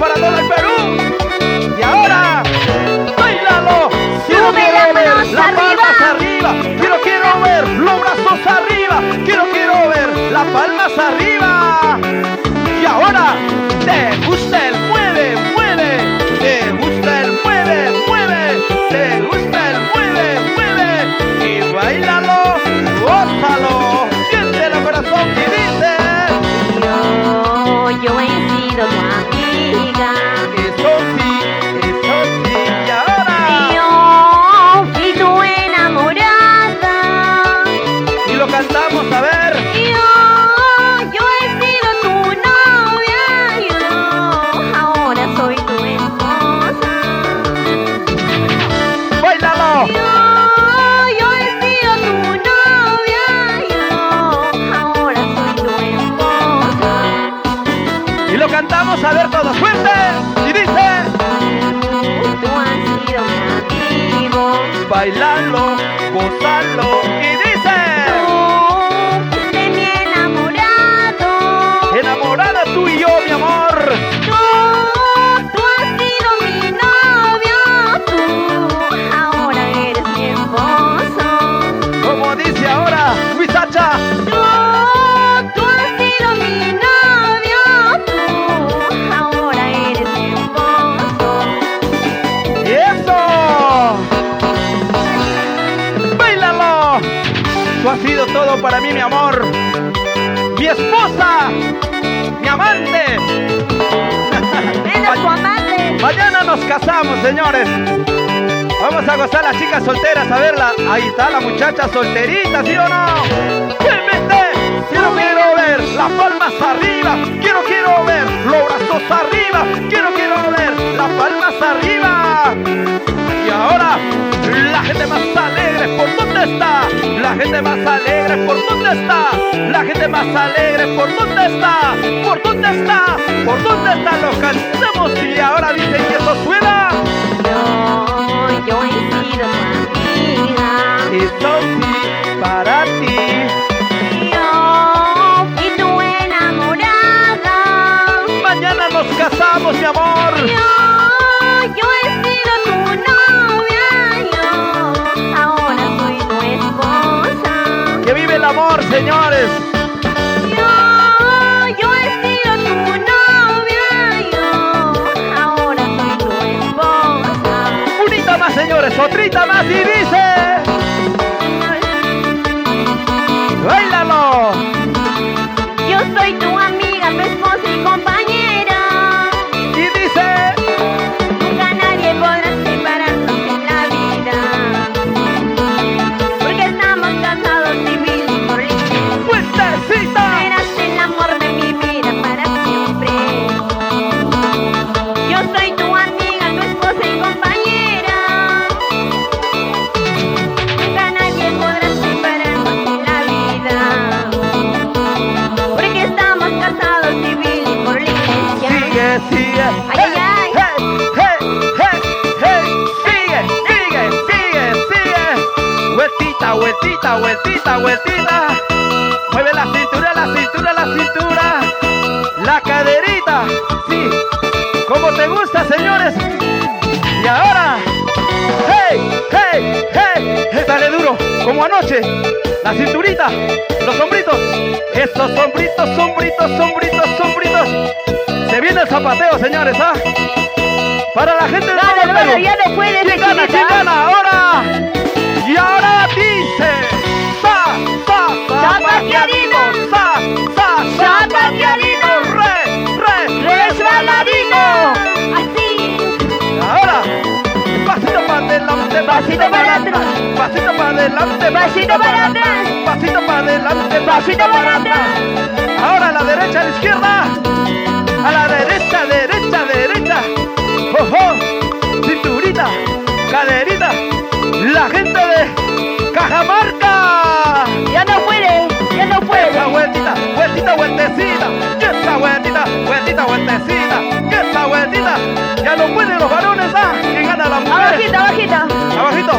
para todo el Perú. Y ahora, bailalo. Quiero ver las palmas arriba. Quiero ver los brazos arriba. Quiero ver las palmas arriba. Y ahora, ¿te gusta el mueve, mueve? ¿Te gusta el mueve, mueve? ¿Te gusta el mueve, mueve? Y bailalo, gózalo, siente el corazón y dice: yo he sido tu amiga. Eso sí, y ahora Yo fui tu enamorada. y lo cantamos, a ver. Yo he sido tu novia. Yo ahora soy tu esposa. Bailalo. Yo he sido tu novia. Yo ahora soy tu esposa. Y lo cantamos, a ver, todos fuerte. Y dice: Tú has sido mi amigo. bailalo, gózalo. Y dice: Tú fuiste mi enamorado. enamorada tú y yo, mi amor. Tú has sido mi novio. Tú ahora eres mi esposo. Como dice ahora, Huizacha. Tú has sido mi novio. Tú ahora eres mi esposo. ¡Y eso! ¡Bailalo! Tú has sido todo para mí, mi amor. Mi esposa. Mi amante. Eres tu amante. Mañana nos casamos, señores. Vamos a gozar las chicas solteras, a verla. Ahí está la muchacha solterita, ¿sí o no? ¡Muévete! Quiero ver las palmas arriba. Quiero ver los brazos arriba. Quiero ver las palmas arriba. Y ahora, la gente más alegre, ¿por dónde está? La gente más alegre, ¿por dónde está? La gente más alegre, ¿por dónde está? ¿Por dónde está? ¿Por dónde está? Lo cantamos y ahora dicen que eso suena. Yo he sido tu amiga. Esto sí, para ti. Yo fui tu enamorada. Mañana nos casamos, mi amor. Yo he sido tu novia. Yo ahora soy tu esposa. Que vive el amor, señores. Yo he sido tu novia. Yo ahora soy tu esposa. Unita más, señores, otrita más y dice: ¡bailalo! Yo soy tu amiga, tu esposa y compañera. Y dice: Nunca nadie podrá separarnos en la vida, porque estamos casados civil y por ley. ¡fuertecita! Serás el amor de mi vida para siempre. Yo soy tu amiga, tu esposa y compañera. Nunca nadie podrá separarnos en la vida, porque estamos casados civil y por la iglesia. Sigue. Ay, ay, ay. Sigue. Vueltita. Mueve la cintura. La caderita. Sí. Como te gusta, señores. Y ahora. Dale duro. Como anoche. La cinturita. Los sombritos. Estos sombritos. Se viene el zapateo, señores, ¿ah? Para la gente de todo el Perú. Ya no puedes. ¿Quién gana? Ahora. Y ahora dice: zapateadito, zapateadito, resbaladito. Así. Ahora, pasito para adelante, Pasito para atrás. pasito para adelante, Pasito para atrás. pasito para adelante, Pasito para atrás. Ahora a la derecha, a la izquierda. A la derecha. Cinturita, caderita. La gente de Cajamarca. Ya no puede. Esa vueltita. Y esa vueltecita. Y esa vueltita. Ya no pueden los varones, ¿ah? ¿Quién gana? La mujer. Abajito. Abajito.